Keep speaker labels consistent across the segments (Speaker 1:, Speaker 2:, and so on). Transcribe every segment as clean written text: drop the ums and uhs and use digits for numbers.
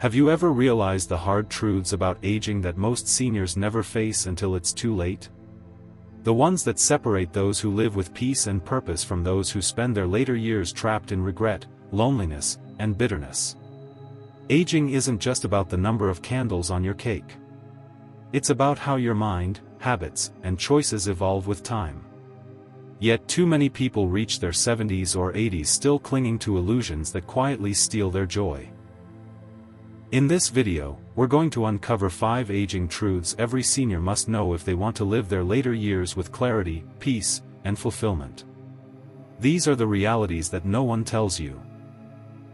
Speaker 1: Have you ever realized the hard truths about aging that most seniors never face until it's too late? The ones that separate those who live with peace and purpose from those who spend their later years trapped in regret, loneliness, and bitterness. Aging isn't just about the number of candles on your cake. It's about how your mind, habits, and choices evolve with time. Yet too many people reach their 70s or 80s still clinging to illusions that quietly steal their joy. In this video, we're going to uncover 5 aging truths every senior must know if they want to live their later years with clarity, peace, and fulfillment. These are the realities that no one tells you.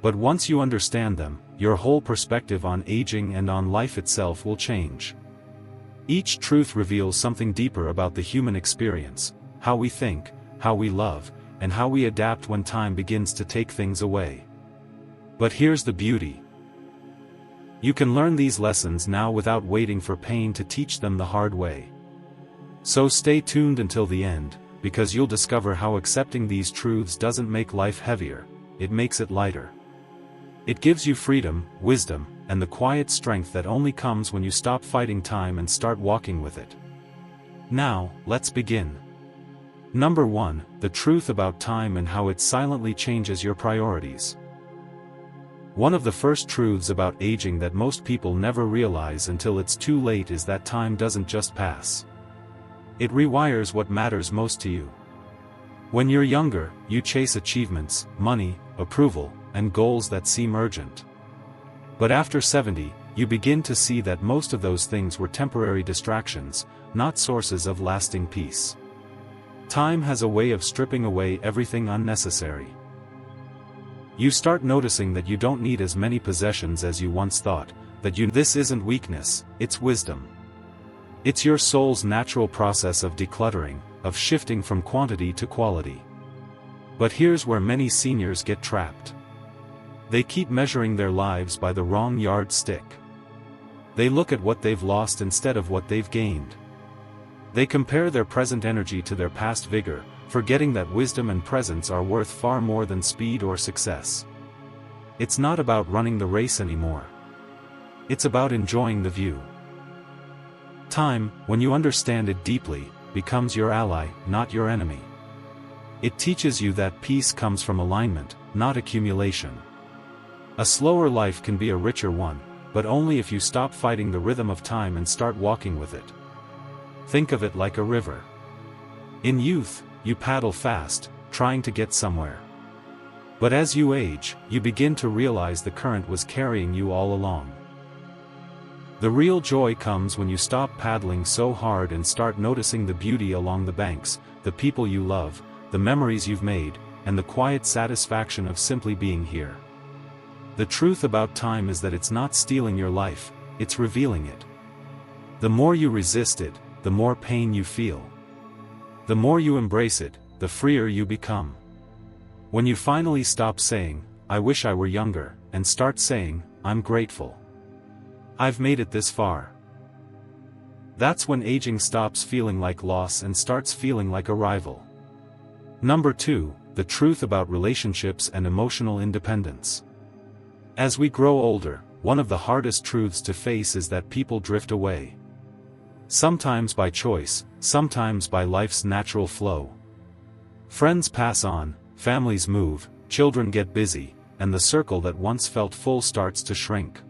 Speaker 1: But once you understand them, your whole perspective on aging and on life itself will change. Each truth reveals something deeper about the human experience, how we think, how we love, and how we adapt when time begins to take things away. But here's the beauty. You can learn these lessons now without waiting for pain to teach them the hard way. So stay tuned until the end, because you'll discover how accepting these truths doesn't make life heavier, it makes it lighter. It gives you freedom, wisdom, and the quiet strength that only comes when you stop fighting time and start walking with it. Now, let's begin. Number 1, the truth about time and how it silently changes your priorities. One of the first truths about aging that most people never realize until it's too late is that time doesn't just pass. It rewires what matters most to you. When you're younger, you chase achievements, money, approval, and goals that seem urgent. But after 70, you begin to see that most of those things were temporary distractions, not sources of lasting peace. Time has a way of stripping away everything unnecessary. You start noticing that you don't need as many possessions as you once thought, this isn't weakness, it's wisdom. It's your soul's natural process of decluttering, of shifting from quantity to quality. But here's where many seniors get trapped. They keep measuring their lives by the wrong yardstick. They look at what they've lost instead of what they've gained. They compare their present energy to their past vigor, forgetting that wisdom and presence are worth far more than speed or success. It's not about running the race anymore. It's about enjoying the view. Time, when you understand it deeply, becomes your ally, not your enemy. It teaches you that peace comes from alignment, not accumulation. A slower life can be a richer one, but only if you stop fighting the rhythm of time and start walking with it. Think of it like a river. In youth, you paddle fast, trying to get somewhere. But as you age, you begin to realize the current was carrying you all along. The real joy comes when you stop paddling so hard and start noticing the beauty along the banks, the people you love, the memories you've made, and the quiet satisfaction of simply being here. The truth about time is that it's not stealing your life, it's revealing it. The more you resist it, the more pain you feel. The more you embrace it, the freer you become. When you finally stop saying, "I wish I were younger," and start saying, "I'm grateful. I've made it this far." That's when aging stops feeling like loss and starts feeling like arrival. Number 2, the truth about relationships and emotional independence. As we grow older, one of the hardest truths to face is that people drift away. Sometimes by choice, sometimes by life's natural flow. Friends pass on, families move, children get busy, and the circle that once felt full starts to shrink.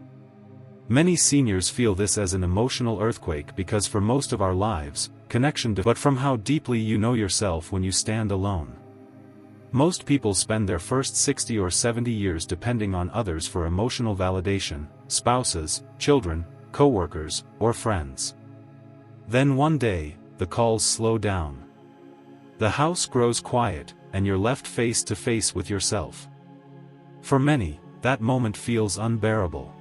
Speaker 1: Many seniors feel this as an emotional earthquake because for most of our lives, but from how deeply you know yourself when you stand alone. Most people spend their first 60 or 70 years depending on others for emotional validation, spouses, children, coworkers, or friends. Then one day, the calls slow down. The house grows quiet, and you're left face to face with yourself. For many, that moment feels unbearable.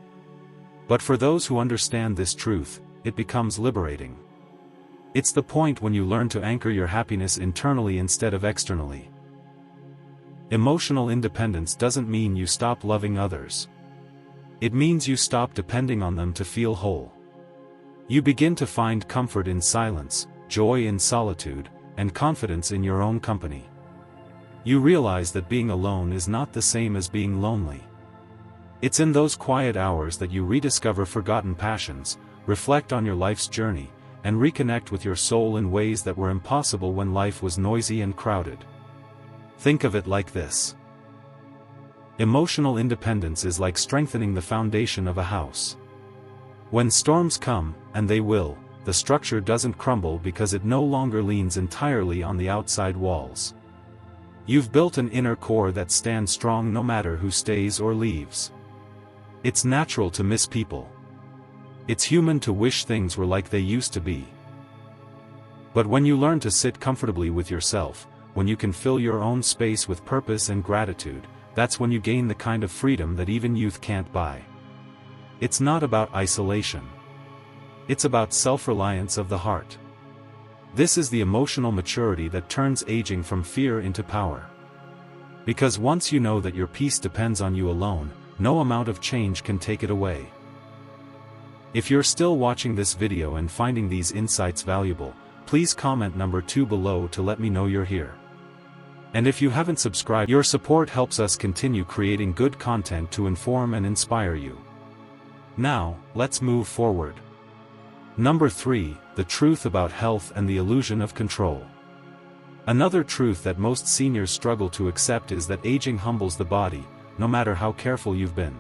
Speaker 1: But for those who understand this truth, it becomes liberating. It's the point when you learn to anchor your happiness internally instead of externally. Emotional independence doesn't mean you stop loving others. It means you stop depending on them to feel whole. You begin to find comfort in silence, joy in solitude, and confidence in your own company. You realize that being alone is not the same as being lonely. It's in those quiet hours that you rediscover forgotten passions, reflect on your life's journey, and reconnect with your soul in ways that were impossible when life was noisy and crowded. Think of it like this. Emotional independence is like strengthening the foundation of a house. When storms come, and they will, the structure doesn't crumble because it no longer leans entirely on the outside walls. You've built an inner core that stands strong no matter who stays or leaves. It's natural to miss people. It's human to wish things were like they used to be. But when you learn to sit comfortably with yourself, when you can fill your own space with purpose and gratitude, that's when you gain the kind of freedom that even youth can't buy. It's not about isolation. It's about self-reliance of the heart. This is the emotional maturity that turns aging from fear into power. Because once you know that your peace depends on you alone, no amount of change can take it away. If you're still watching this video and finding these insights valuable, please comment number 2 below to let me know you're here. And if you haven't subscribed, your support helps us continue creating good content to inform and inspire you. Now, let's move forward. Number 3, the truth about health and the illusion of control. Another truth that most seniors struggle to accept is that aging humbles the body, no matter how careful you've been.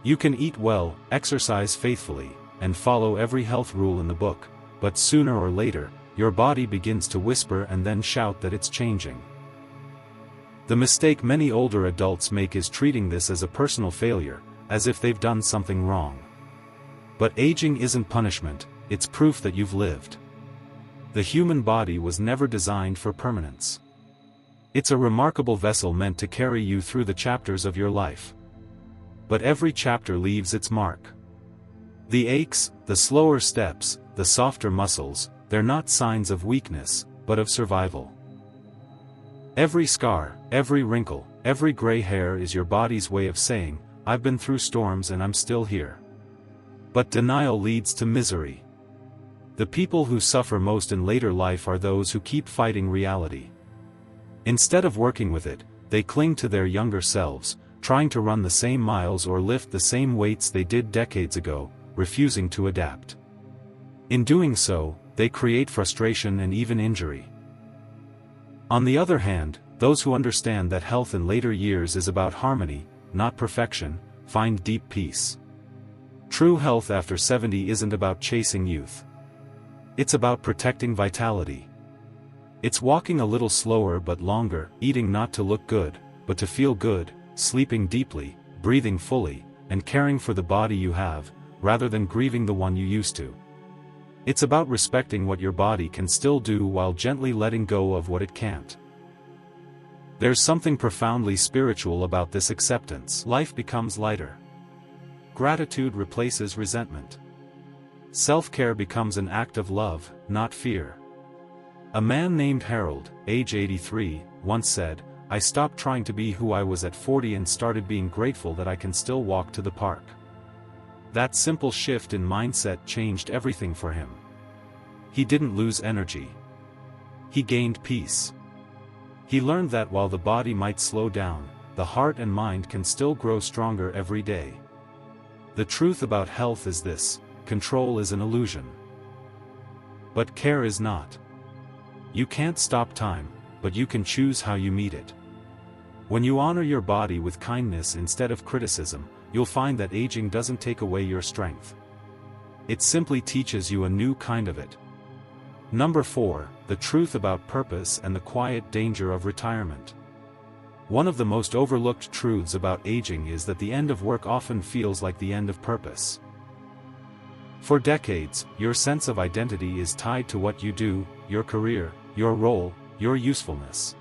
Speaker 1: You can eat well, exercise faithfully, and follow every health rule in the book, but sooner or later, your body begins to whisper and then shout that it's changing. The mistake many older adults make is treating this as a personal failure, as if they've done something wrong. But aging isn't punishment, it's proof that you've lived. The human body was never designed for permanence. It's a remarkable vessel meant to carry you through the chapters of your life. But every chapter leaves its mark. The aches, the slower steps, the softer muscles, they're not signs of weakness, but of survival. Every scar, every wrinkle, every gray hair is your body's way of saying, I've been through storms and I'm still here. But denial leads to misery. The people who suffer most in later life are those who keep fighting reality. Instead of working with it, they cling to their younger selves, trying to run the same miles or lift the same weights they did decades ago, refusing to adapt. In doing so, they create frustration and even injury. On the other hand, those who understand that health in later years is about harmony, not perfection, find deep peace. True health after 70 isn't about chasing youth. It's about protecting vitality. It's walking a little slower but longer, eating not to look good, but to feel good, sleeping deeply, breathing fully, and caring for the body you have, rather than grieving the one you used to. It's about respecting what your body can still do while gently letting go of what it can't. There's something profoundly spiritual about this acceptance. Life becomes lighter. Gratitude replaces resentment. Self-care becomes an act of love, not fear. A man named Harold, age 83, once said, I stopped trying to be who I was at 40 and started being grateful that I can still walk to the park. That simple shift in mindset changed everything for him. He didn't lose energy. He gained peace. He learned that while the body might slow down, the heart and mind can still grow stronger every day. The truth about health is this: control is an illusion. But care is not. You can't stop time, but you can choose how you meet it. When you honor your body with kindness instead of criticism, you'll find that aging doesn't take away your strength. It simply teaches you a new kind of it. Number 4, the truth about purpose and the quiet danger of retirement. One of the most overlooked truths about aging is that the end of work often feels like the end of purpose. For decades, your sense of identity is tied to what you do, your career, your role, your usefulness.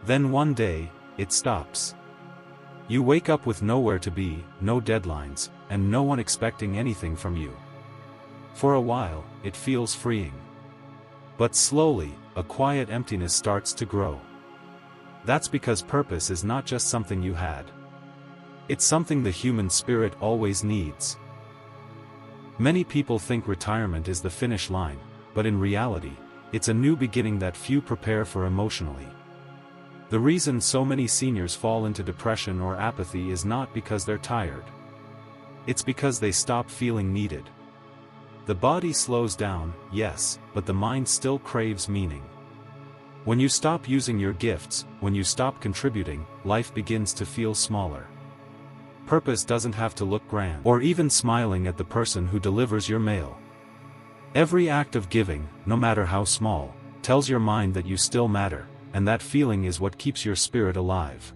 Speaker 1: Then one day, it stops. You wake up with nowhere to be, no deadlines, and no one expecting anything from you. For a while, it feels freeing. But slowly, a quiet emptiness starts to grow. That's because purpose is not just something you had. It's something the human spirit always needs. Many people think retirement is the finish line, but in reality, it's a new beginning that few prepare for emotionally. The reason so many seniors fall into depression or apathy is not because they're tired. It's because they stop feeling needed. The body slows down, yes, but the mind still craves meaning. When you stop using your gifts, when you stop contributing, life begins to feel smaller. Purpose doesn't have to look grand, or even smiling at the person who delivers your mail. Every act of giving, no matter how small, tells your mind that you still matter, and that feeling is what keeps your spirit alive.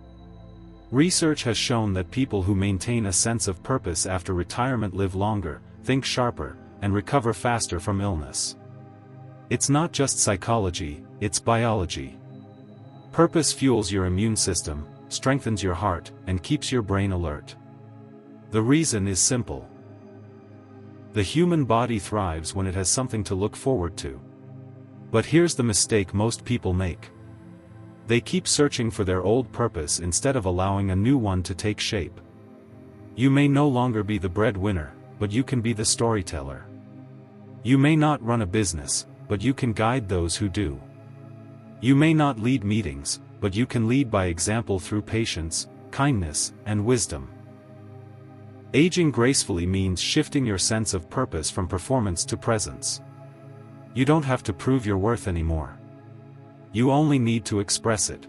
Speaker 1: Research has shown that people who maintain a sense of purpose after retirement live longer, think sharper, and recover faster from illness. It's not just psychology, it's biology. Purpose fuels your immune system, strengthens your heart, and keeps your brain alert. The reason is simple. The human body thrives when it has something to look forward to. But here's the mistake most people make. They keep searching for their old purpose instead of allowing a new one to take shape. You may no longer be the breadwinner, but you can be the storyteller. You may not run a business, but you can guide those who do. You may not lead meetings, but you can lead by example through patience, kindness, and wisdom. Aging gracefully means shifting your sense of purpose from performance to presence. You don't have to prove your worth anymore. You only need to express it.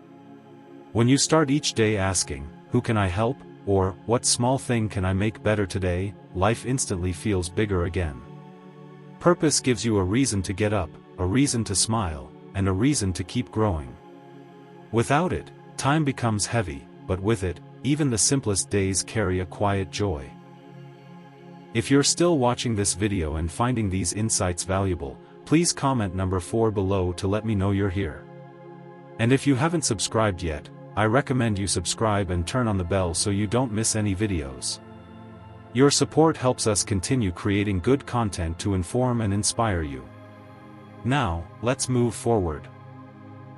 Speaker 1: When you start each day asking, "Who can I help?" or "What small thing can I make better today?" life instantly feels bigger again. Purpose gives you a reason to get up, a reason to smile, and a reason to keep growing. Without it, time becomes heavy, but with it, even the simplest days carry a quiet joy. If you're still watching this video and finding these insights valuable, please comment number 4 below to let me know you're here. And if you haven't subscribed yet, I recommend you subscribe and turn on the bell so you don't miss any videos. Your support helps us continue creating good content to inform and inspire you. Now, let's move forward.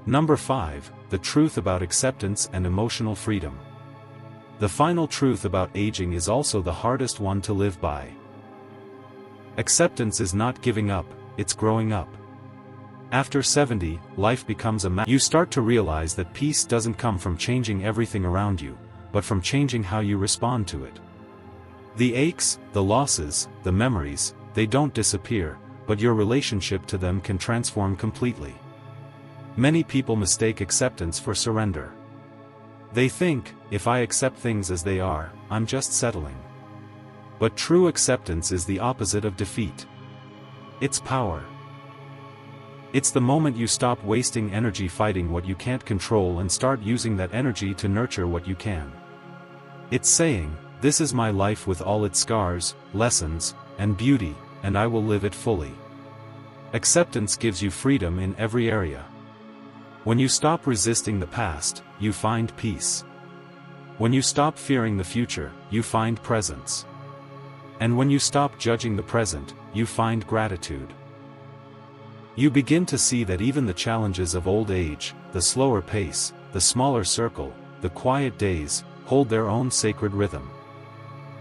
Speaker 1: Number 5, the truth about acceptance and emotional freedom. The final truth about aging is also the hardest one to live by. Acceptance is not giving up, it's growing up. After 70, life becomes you start to realize that peace doesn't come from changing everything around you, but from changing how you respond to it. The aches, the losses, the memories, they don't disappear, but your relationship to them can transform completely. Many people mistake acceptance for surrender. They think, if I accept things as they are, I'm just settling. But true acceptance is the opposite of defeat. It's power. It's the moment you stop wasting energy fighting what you can't control and start using that energy to nurture what you can. It's saying, "This is my life with all its scars, lessons, and beauty, and I will live it fully." Acceptance gives you freedom in every area. When you stop resisting the past, you find peace. When you stop fearing the future, you find presence. And when you stop judging the present, you find gratitude. You begin to see that even the challenges of old age, the slower pace, the smaller circle, the quiet days, hold their own sacred rhythm.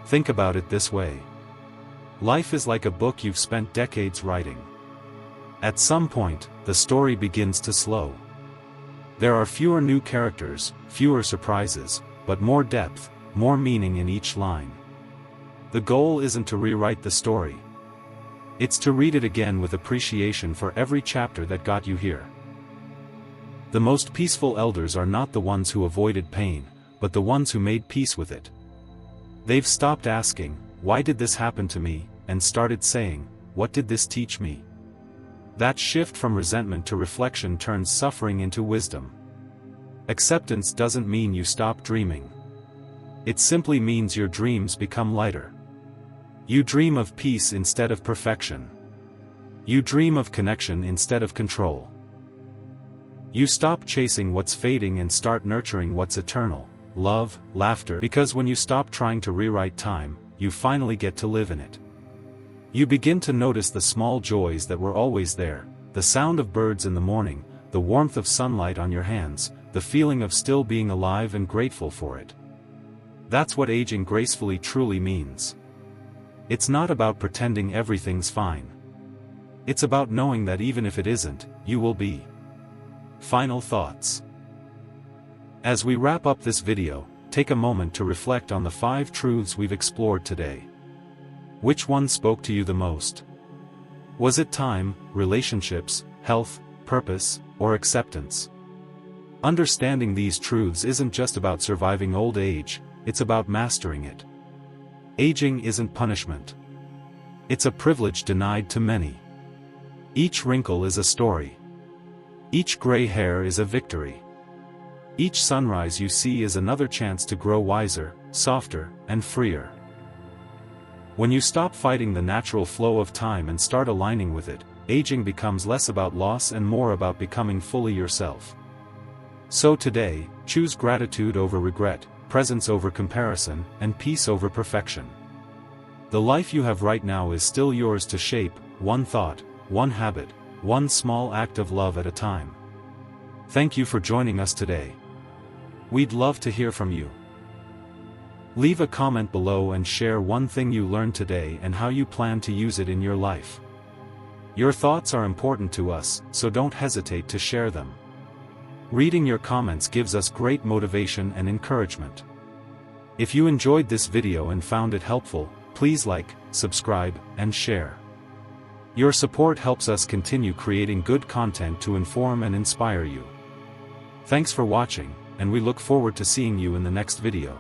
Speaker 1: Think about it this way. Life is like a book you've spent decades writing. At some point, the story begins to slow. There are fewer new characters, fewer surprises, but more depth, more meaning in each line. The goal isn't to rewrite the story. It's to read it again with appreciation for every chapter that got you here. The most peaceful elders are not the ones who avoided pain, but the ones who made peace with it. They've stopped asking, "Why did this happen to me?" and started saying, "What did this teach me?" That shift from resentment to reflection turns suffering into wisdom. Acceptance doesn't mean you stop dreaming. It simply means your dreams become lighter. You dream of peace instead of perfection. You dream of connection instead of control. You stop chasing what's fading and start nurturing what's eternal, love, laughter, because when you stop trying to rewrite time, you finally get to live in it. You begin to notice the small joys that were always there, the sound of birds in the morning, the warmth of sunlight on your hands, the feeling of still being alive and grateful for it. That's what aging gracefully truly means. It's not about pretending everything's fine. It's about knowing that even if it isn't, you will be. Final thoughts. As we wrap up this video, take a moment to reflect on the 5 truths we've explored today. Which one spoke to you the most? Was it time, relationships, health, purpose, or acceptance? Understanding these truths isn't just about surviving old age, it's about mastering it. Aging isn't punishment. It's a privilege denied to many. Each wrinkle is a story. Each gray hair is a victory. Each sunrise you see is another chance to grow wiser, softer, and freer. When you stop fighting the natural flow of time and start aligning with it, aging becomes less about loss and more about becoming fully yourself. So today, choose gratitude over regret, presence over comparison, and peace over perfection. The life you have right now is still yours to shape, one thought, one habit, one small act of love at a time. Thank you for joining us today. We'd love to hear from you. Leave a comment below and share one thing you learned today and how you plan to use it in your life. Your thoughts are important to us, so don't hesitate to share them. Reading your comments gives us great motivation and encouragement. If you enjoyed this video and found it helpful, please like, subscribe, and share. Your support helps us continue creating good content to inform and inspire you. Thanks for watching, and we look forward to seeing you in the next video.